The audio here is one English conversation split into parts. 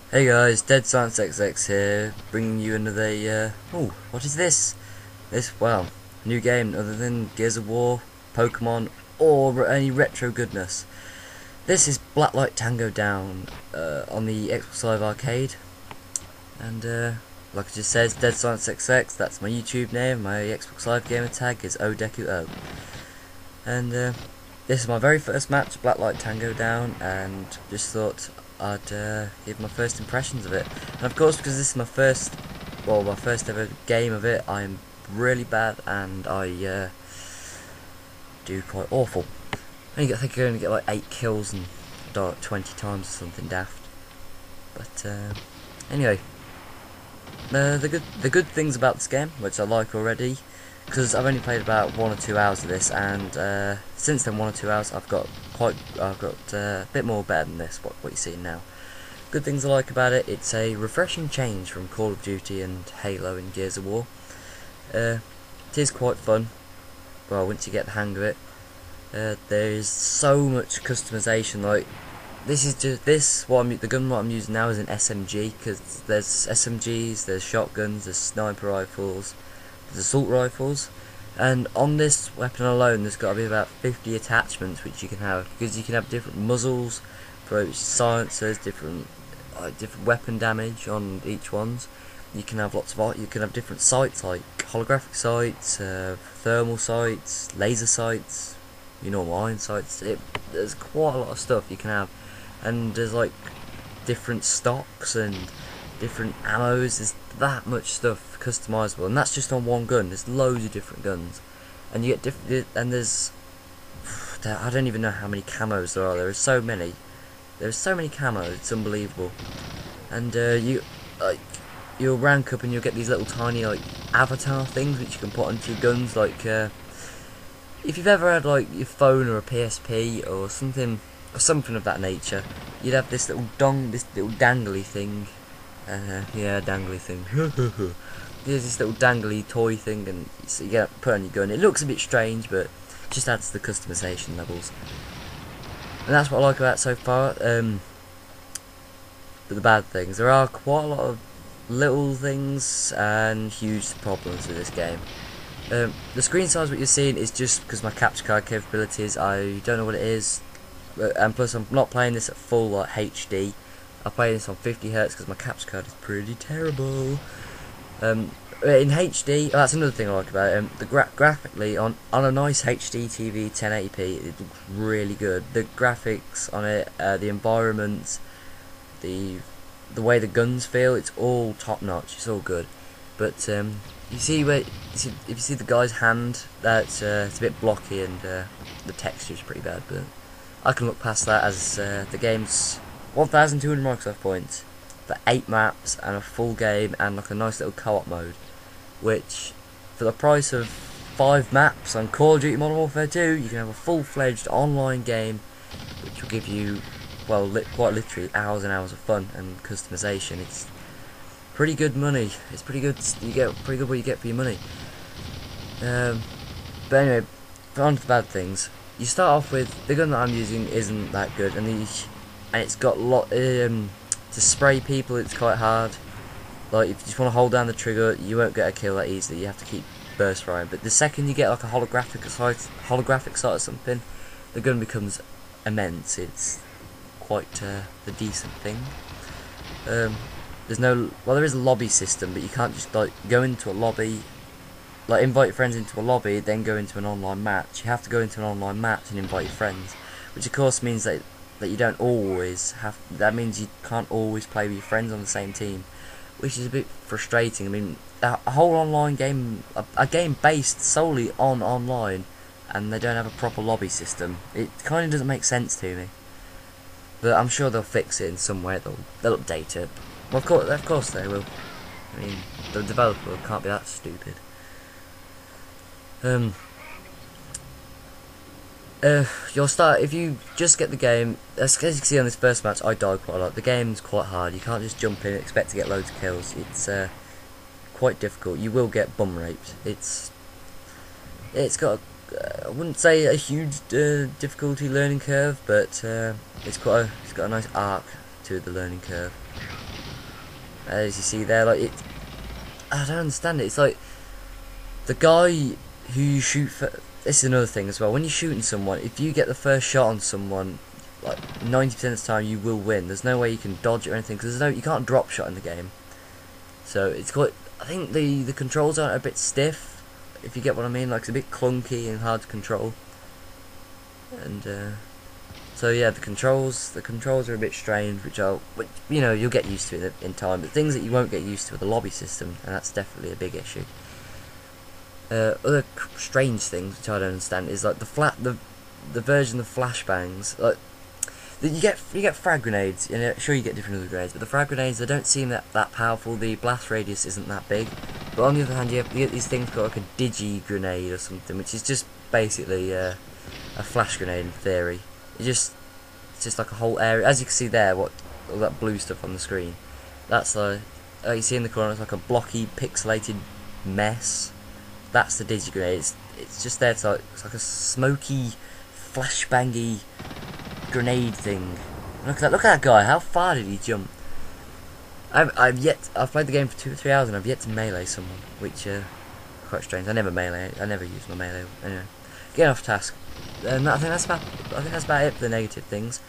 Hey guys, deadsiilencexx here, bringing you another, oh, what is this? Well, new game other than Gears of War, Pokemon, or any retro goodness. This is Blacklight Tango Down, on the Xbox Live Arcade, and, like it just says, deadsiilencexx, that's my YouTube name, my Xbox Live gamer tag is ODekuO. And, this is my very first match, Blacklight Tango Down, and just thought I'd give my first impressions of it. And of course, because this is my first ever game of it, I'm really bad and I do quite awful. I think I only get like 8 kills and die like 20 times or something daft. But anyway, the good things about this game, which I like already, because I've only played about 1 or 2 hours of this, and since then 1 or 2 hours I've got a bit more better than this, what you're seeing now. Good things I like about it: it's a refreshing change from Call of Duty and Halo and Gears of War. It is quite fun, well, once you get the hang of it. There is so much customization. Like, this is just the gun what I'm using now is an SMG, because there's SMGs, there's shotguns, there's sniper rifles, there's assault rifles, and on this weapon alone there's got to be about 50 attachments which you can have, because you can have different muzzles for each silencers, different weapon damage on each ones. You can have different sights, like holographic sights, thermal sights, laser sights, iron sights. There's quite a lot of stuff you can have, and there's like different stocks and different ammos. There's that much stuff customizable, and that's just on one gun. There's loads of different guns, and you get I don't even know how many camos there are. There are so many. There's so many camos. It's unbelievable. And you'll rank up and you'll get these little tiny avatar things which you can put onto your guns. Like if you've ever had like your phone or a PSP or something of that nature, you'd have this little dangly thing. Yeah, dangly thing. There's this little dangly toy thing, and so you get put on your gun. It looks a bit strange, but it just adds to the customization levels. And that's what I like about it so far. But the bad things, there are quite a lot of little things and huge problems with this game. The screen size, what you're seeing, is just because my capture card capabilities. I don't know what it is, and plus I'm not playing this at full HD. I play this on 50Hz because my capture card is pretty terrible. In HD, that's another thing I like about it. Graphically, on a nice HD TV 1080p, it looks really good. The graphics on it, the environment, the way the guns feel, it's all top notch. It's all good. But if you see the guy's hand, that's it's a bit blocky, and the texture's pretty bad. But I can look past that, as the game's 1,200 Microsoft points for 8 maps and a full game and like a nice little co-op mode, which for the price of 5 maps on Call of Duty Modern Warfare 2, you can have a full-fledged online game which will give you, well, quite literally hours and hours of fun and customization. It's pretty good money. It's pretty good. You get pretty good what you get for your money. But anyway, on to the bad things. You start off with the gun that I'm using isn't that good, and it's got to spray people, it's quite hard. Like, if you just want to hold down the trigger, you won't get a kill that easily. You have to keep burst firing. But the second you get like a holographic sight or something, the gun becomes immense. It's quite the decent thing. There is a lobby system, but you can't just like go into a lobby, like invite your friends into a lobby, then go into an online match. You have to go into an online match and invite your friends, which of course means that you don't always have. That means you can't always play with your friends on the same team, which is a bit frustrating. I mean, a whole online game, a game based solely on online, and they don't have a proper lobby system. It kind of doesn't make sense to me. But I'm sure they'll fix it in some way. They'll update it. Well, of course they will. I mean, the developer can't be that stupid. You'll start, if you just get the game, as you can see on this first match, I died quite a lot. The game's quite hard. You can't just jump in and expect to get loads of kills. It's quite difficult. You will get bum raped. It's got I wouldn't say a huge difficulty learning curve, but it's got a nice arc to the learning curve. as you see there. Like it, I don't understand it. It's like the guy who you shoot for. This is another thing as well. When you're shooting someone, if you get the first shot on someone, like 90% of the time you will win. There's no way you can dodge it or anything because you can't drop shot in the game. So it's quite. I think the controls are a bit stiff, if you get what I mean. Like it's a bit clunky and hard to control. And so yeah, the controls are a bit strange, which you know, you'll get used to it in time. But things that you won't get used to are the lobby system, and that's definitely a big issue. Other strange things which I don't understand is like the version of flashbangs. Like you get frag grenades. You know, sure you get different other grenades, but the frag grenades, they don't seem that powerful. The blast radius isn't that big. But on the other hand, you get these things called like a digi grenade or something, which is just basically a flash grenade in theory. It's just like a whole area. As you can see there, all that blue stuff on the screen. That's like you see in the corner, it's like a blocky, pixelated mess. That's the digi grenade. It's just there. It's like a smoky, flashbangy grenade thing. Look at that guy. How far did he jump? I've played the game for 2 or 3 hours and I've yet to melee someone, which quite strange. I never use my melee. Anyway, getting off task. I think that's about it for the negative things.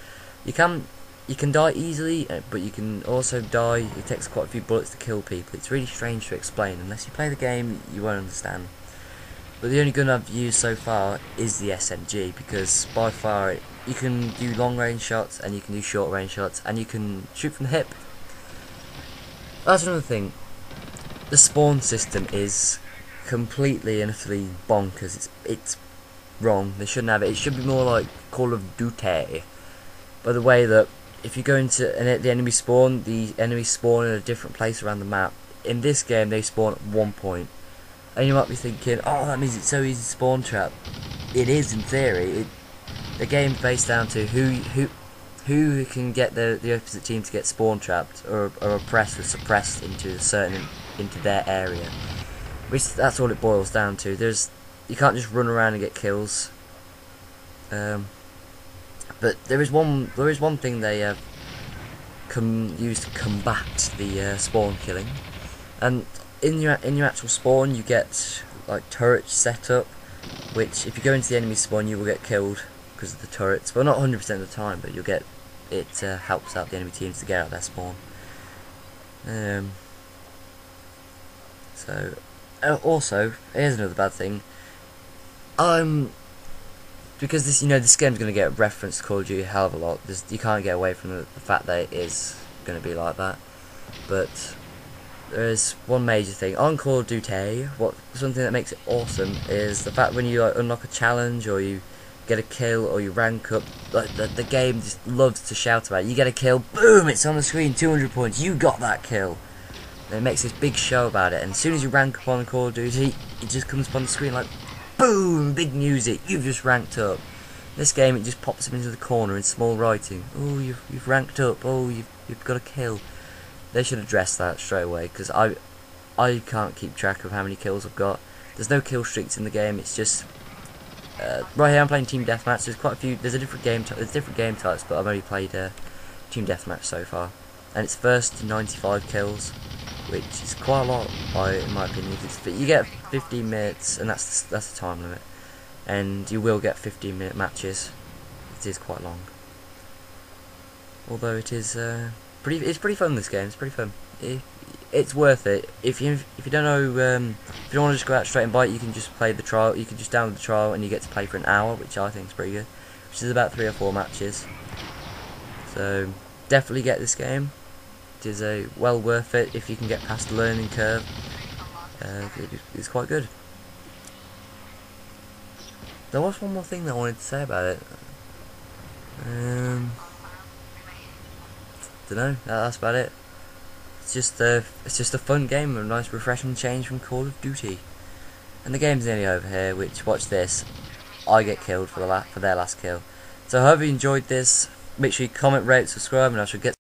You can die easily, but you can also die. It takes quite a few bullets to kill people. It's really strange to explain. Unless you play the game, you won't understand. But the only gun I've used so far is the SMG, because by far you can do long range shots and you can do short range shots and you can shoot from the hip. That's another thing. The spawn system is completely and utterly bonkers. It's wrong. They shouldn't have it. It should be more like Call of Duty. By the way that if you go into the enemy spawn, the enemies spawn in a different place around the map. In this game, they spawn at one point. And you might be thinking, oh, that means it's so easy to spawn trap. It is in theory. The game's based down to who can get the opposite team to get spawn trapped or oppressed or suppressed into their area. That's all it boils down to. You can't just run around and get kills. But there is one thing they use to combat the spawn killing, and in your actual spawn you get like turrets set up, which if you go into the enemy spawn you will get killed because of the turrets. Well, not 100% of the time, but you'll get it. Helps out the enemy teams to get out of their spawn. Also, here's another bad thing. Because this game's going to get referenced to Call of Duty a hell of a lot. You can't get away from the fact that it is going to be like that. But there is one major thing on Call of Duty. Something that makes it awesome is the fact when you unlock a challenge or you get a kill or you rank up, like the game just loves to shout about it. You get a kill, boom! It's on the screen, 200 points. You got that kill. And it makes this big show about it. And as soon as you rank up on Call of Duty, it just comes up on the screen like, boom! Big music. You've just ranked up. This game, it just pops up into the corner in small writing. Oh, you've ranked up. Oh, you've got a kill. They should address that straight away, because I can't keep track of how many kills I've got. There's no kill streaks in the game. It's just right here I'm playing Team Deathmatch. There's quite a few. There's different game types, but I've only played Team Deathmatch so far, and it's first to 95 kills, which is quite a lot in my opinion. You get 15 minutes, and that's the time limit, and you will get 15-minute matches. It is quite long, although it is it's pretty fun. This game, it's pretty fun. It's worth it. If you don't know, if you don't want to just go out straight and buy it, you can just play the trial. You can just download the trial and you get to play for an hour, which I think is pretty good. Which is about 3 or 4 matches. So definitely get this game. It is well worth it if you can get past the learning curve. It's quite good. There was one more thing that I wanted to say about it. Don't know. That's about it. It's just a fun game, a nice refreshing change from Call of Duty. And the game's nearly over here, which, watch this, I get killed for their last kill. So I hope you enjoyed this. Make sure you comment, rate, subscribe, and I shall get